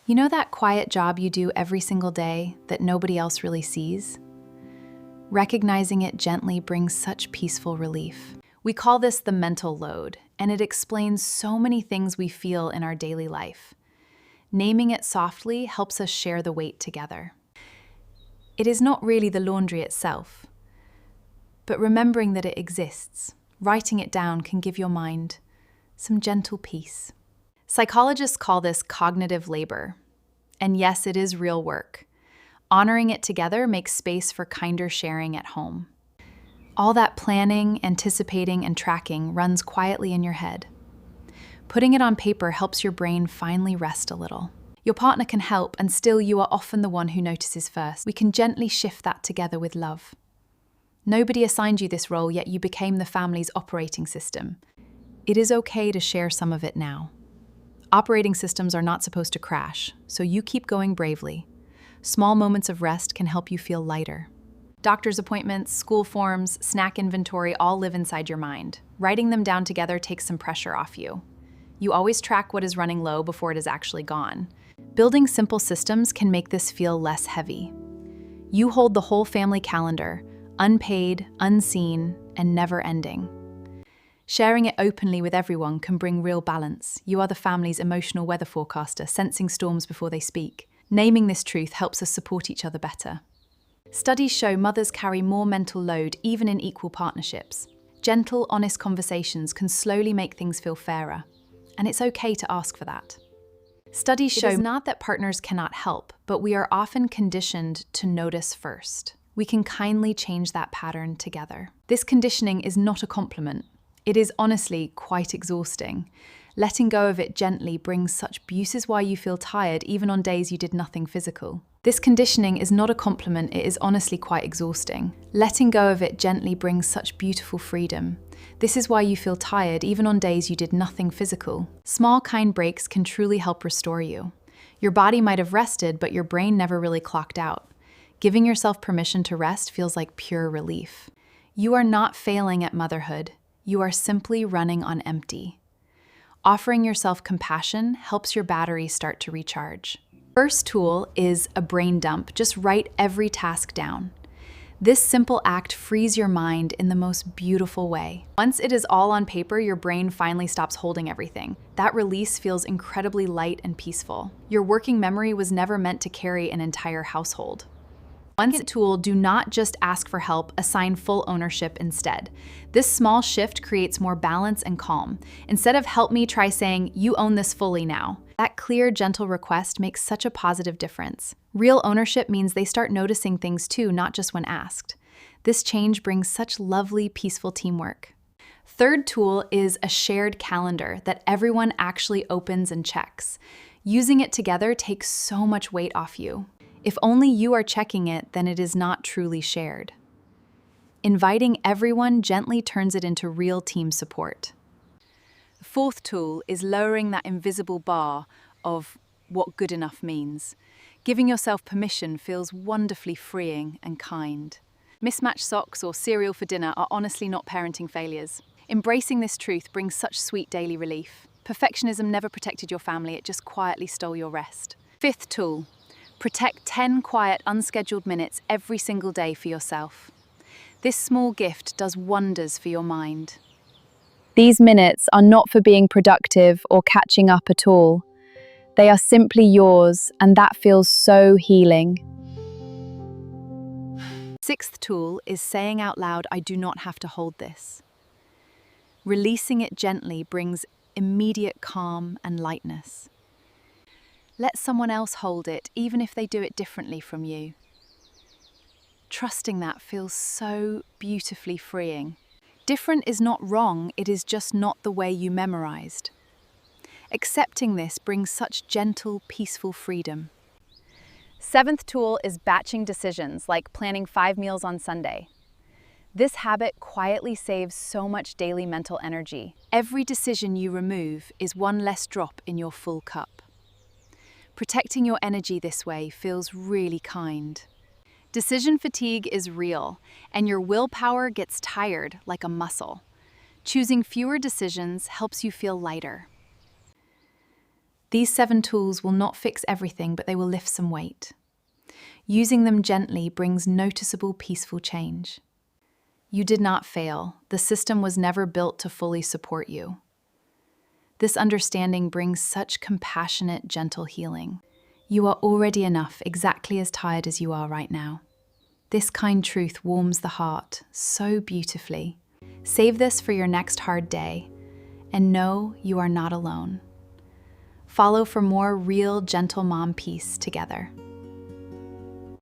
You know that quiet job you do every single day that nobody else really sees? Recognizing it gently brings such peaceful relief. We call this the mental load, and it explains so many things we feel in our daily life. Naming it softly helps us share the weight together. It is not really the laundry itself, but remembering that it exists, writing it down can give your mind some gentle peace. Psychologists call this cognitive labor. And yes, it is real work. Honoring it together makes space for kinder sharing at home. All that planning, anticipating, and tracking runs quietly in your head. Putting it on paper helps your brain finally rest a little. Your partner can help, and still you are often the one who notices first. We can gently shift that together with love. Nobody assigned you this role, yet you became the family's operating system. It is okay to share some of it now. Operating systems are not supposed to crash, so you keep going bravely. Small moments of rest can help you feel lighter. Doctor's appointments, school forms, snack inventory all live inside your mind. Writing them down together takes some pressure off you. You always track what is running low before it is actually gone. Building simple systems can make this feel less heavy. You hold the whole family calendar, unpaid, unseen, and never ending. Sharing it openly with everyone can bring real balance. You are the family's emotional weather forecaster, sensing storms before they speak. Naming this truth helps us support each other better. Studies show mothers carry more mental load even in equal partnerships. Gentle, honest conversations can slowly make things feel fairer, and it's okay to ask for that. Studies show not that partners cannot help, but we are often conditioned to notice first. We can kindly change that pattern together. This conditioning is not a compliment. It is honestly quite exhausting. Letting go of it gently brings such beauty. This is why you feel tired even on days you did nothing physical. This conditioning is not a compliment, it is honestly quite exhausting. Letting go of it gently brings such beautiful freedom. This is why you feel tired even on days you did nothing physical. Small, kind breaks can truly help restore you. Your body might have rested, but your brain never really clocked out. Giving yourself permission to rest feels like pure relief. You are not failing at motherhood. You are simply running on empty. Offering yourself compassion helps your battery start to recharge. First tool is a brain dump. Just write every task down. This simple act frees your mind in the most beautiful way. Once it is all on paper, your brain finally stops holding everything. That release feels incredibly light and peaceful. Your working memory was never meant to carry an entire household. Once a tool, do not just ask for help, assign full ownership instead. This small shift creates more balance and calm. Instead of help me, try saying, you own this fully now. That clear, gentle request makes such a positive difference. Real ownership means they start noticing things too, not just when asked. This change brings such lovely, peaceful teamwork. Third tool is a shared calendar that everyone actually opens and checks. Using it together takes so much weight off you. If only you are checking it, then it is not truly shared. Inviting everyone gently turns it into real team support. The fourth tool is lowering that invisible bar of what good enough means. Giving yourself permission feels wonderfully freeing and kind. Mismatched socks or cereal for dinner are honestly not parenting failures. Embracing this truth brings such sweet daily relief. Perfectionism never protected your family, it just quietly stole your rest. Fifth tool. Protect 10 quiet, unscheduled minutes every single day for yourself. This small gift does wonders for your mind. These minutes are not for being productive or catching up at all. They are simply yours, and that feels so healing. Sixth tool is saying out loud, I do not have to hold this. Releasing it gently brings immediate calm and lightness. Let someone else hold it, even if they do it differently from you. Trusting that feels so beautifully freeing. Different is not wrong, it is just not the way you memorized. Accepting this brings such gentle, peaceful freedom. Seventh tool is batching decisions, like planning 5 meals on Sunday. This habit quietly saves so much daily mental energy. Every decision you remove is one less drop in your full cup. Protecting your energy this way feels really kind. Decision fatigue is real, and your willpower gets tired like a muscle. Choosing fewer decisions helps you feel lighter. These 7 tools will not fix everything, but they will lift some weight. Using them gently brings noticeable, peaceful change. You did not fail. The system was never built to fully support you. This understanding brings such compassionate, gentle healing. You are already enough, exactly as tired as you are right now. This kind truth warms the heart so beautifully. Save this for your next hard day, and know you are not alone. Follow for more real, gentle mom peace together.